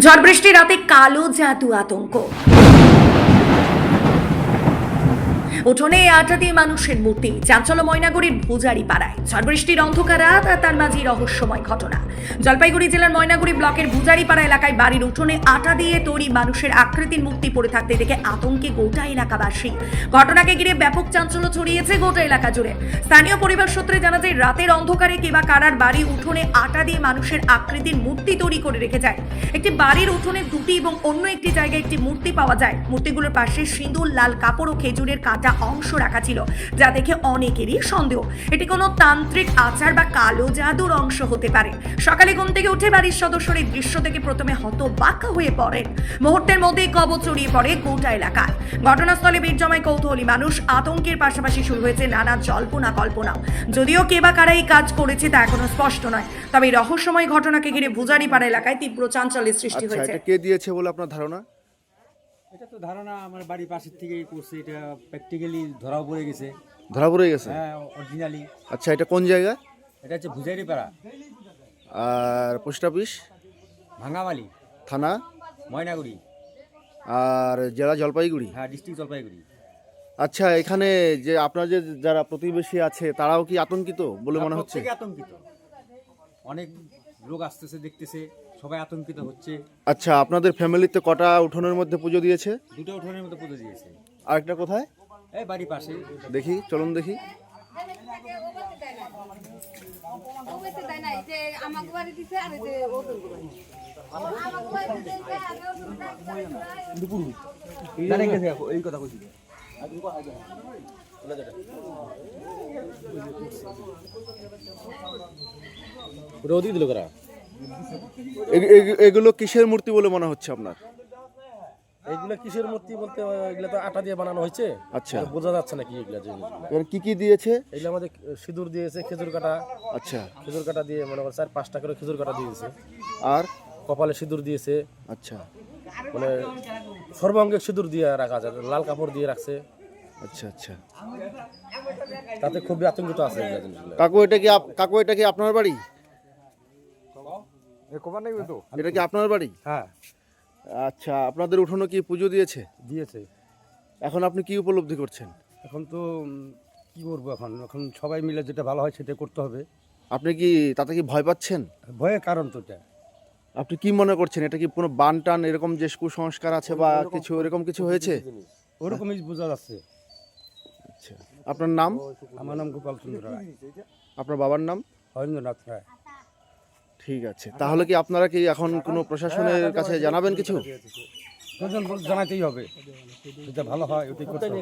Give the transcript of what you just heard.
ঝড় বৃষ্টি রাতে কালো জাদু আতঙ্ক। উঠোনে আটা দিয়ে মানুষের মূর্তি, চাঞ্চল্য ময়নাগুড়ির ভুজারি পাড়ায়। ঝড় বৃষ্টির অন্ধকার রাত আর তার মাঝে রহস্যময় ঘটনা। জলপাইগুড়ি জেলার ময়নাগুড়ি ব্লকের ভুজারি পাড়া এলাকায় বাড়ির উঠোনে আটা দিয়ে তৈরি মানুষের আকৃতির মূর্তি পড়ে থাকতে দেখে আতঙ্কে গোটা এলাকাবাসী। ঘটনাকে ঘিরে ব্যাপক চাঞ্চল্য ছড়িয়েছে গোটা এলাকা জুড়ে। স্থানীয় পরিবার সূত্রে জানা যায়, রাতের অন্ধকারে কে বা কারার বাড়ি উঠোনে আটা দিয়ে মানুষের আকৃতির মূর্তি তৈরি করে রেখে যায়। একটি বাড়ির উঠোনে দুটি এবং অন্য একটি জায়গায় একটি মূর্তি পাওয়া যায়। মূর্তিগুলোর পাশে সিঁদুর, লাল কাপড় ও খেজুরের কাটা অংশ রাখা ছিল, যা দেখে অনেকেরই সন্দেহ এটি কোনো তান্ত্রিক আচার বা কালো জাদুর অংশ হতে পারে। সকালে ঘুম থেকে উঠে বাড়ির সদস্যরা এই দৃশ্য থেকে প্রথমে হতবাক হয়ে পড়েন। মুহূর্তের মধ্যেই কবর ছড়িয়ে পড়ে গোটা এলাকায়। ঘটনাস্থলে ভিড় জমায় কৌতূহলী মানুষ। আতঙ্কের পাশাপাশি শুরু হয়েছে নানা জল্পনা কল্পনা। যদিও কে বা কারা এই কাজ করেছে তা এখনো স্পষ্ট নয়, তবে এই রহস্যময় ঘটনাকে ঘিরে ভুজারিপাড়া এলাকায় তীব্র চাঞ্চল্যের সৃষ্টি হয়েছে। এটা কে দিয়েছে বলে আপনার ধারণা? এটা তো ধারণা আমার বাড়ির পাশের থেকেই করছে। এটা প্র্যাকটিক্যালি ধরাও পড়ে গেছে। ধরা পড়ে গেছে? হ্যাঁ, অরিজিনালি। আচ্ছা, এটা কোন জায়গা? এটা হচ্ছে ভুজারি পাড়া, আর পোস্ট অফিস? ভাঙ্গামালি থানা? ময়নাগুড়ি। আর জেলা জলপাইগুড়ি? হ্যাঁ, ডিস্ট্রিক্ট জলপাইগুড়ি। আচ্ছা, এখানে যে আপনার যে যারা প্রতিবেশী আছে তারাও কি আতঙ্কিত বলে মনে হচ্ছে? প্রত্যেকে আতঙ্কিত, অনেক লোক আসতেছে, দেখতেছে, সবাই আতঙ্কিত হচ্ছে। আচ্ছা, আপনাদের ফ্যামিলিতে কটা উঠোনের মধ্যে পুজো দিয়েছে? দুটো উঠোনের মধ্যে পুজো দিয়েছে। আরেকটা কোথায়? এই বাড়ির পাশে। দেখি, চলুন দেখি। এই কথা কইছি। রোদি দিল করা। এগুলো কিসের মূর্তি বলে মনে হচ্ছে আপনার? এইগুলা কিসের মূর্তি বলতে, এগুলা তো আটা দিয়ে বানানো হয়েছে। আচ্ছা, বোঝা যাচ্ছে না কি এগুলা জিনিসগুলো। এর কি কি দিয়েছে? এগুলো আমাদের সিঁদুর দিয়েছে, খেজুর কাটা। আচ্ছা, খেজুর কাটা দিয়ে মনে করছে 4-5টা করে খেজুর কাটা দিয়েছে। আর কপালে সিঁদুর দিয়েছে, আচ্ছা মানে সর্বাঙ্গে সিঁদুর দিয়ে রাখা যায়, লাল কাপড় দিয়ে রাখছে। আচ্ছা আচ্ছা। তাতে খুবই আতঙ্কিত আছে এগুলা জিনিসগুলো। কাকু এটা কি আপনার বাড়ি? এটা কি আপনার বাড়ি? হ্যাঁ, আচ্ছা, আপনাদের উঠোনে কি পুজো দিয়েছে? দিয়েছে। এখন আপনি কি উপলব্ধি করছেন? এখন তো কি করবো, এখন সবাই মিলে যেটা ভালো হয় সেটা করতে হবে। আপনি কি তাতে কি ভয় পাচ্ছেন? ভয়ের কারণ তো এটা। আপনি কি মনে করছেন, এটা কি কোনো বান টান এরকম যে কুসংস্কার আছে বা কিছু এরকম কিছু হয়েছে? ওরকমই বোঝা যাচ্ছে। আচ্ছা, আপনার নাম? আমার নাম গোপাল চন্দ্র রায়। আপনার বাবার নাম? হরেন্দ্রনাথ রায়। ঠিক আছে, তাহলে কি আপনারা কি এখন কোনো প্রশাসনের কাছে জানাবেন কিছু? প্রয়োজন জানাতেই হবে, যেটা ভালো হয় ওটাই করতে হবে।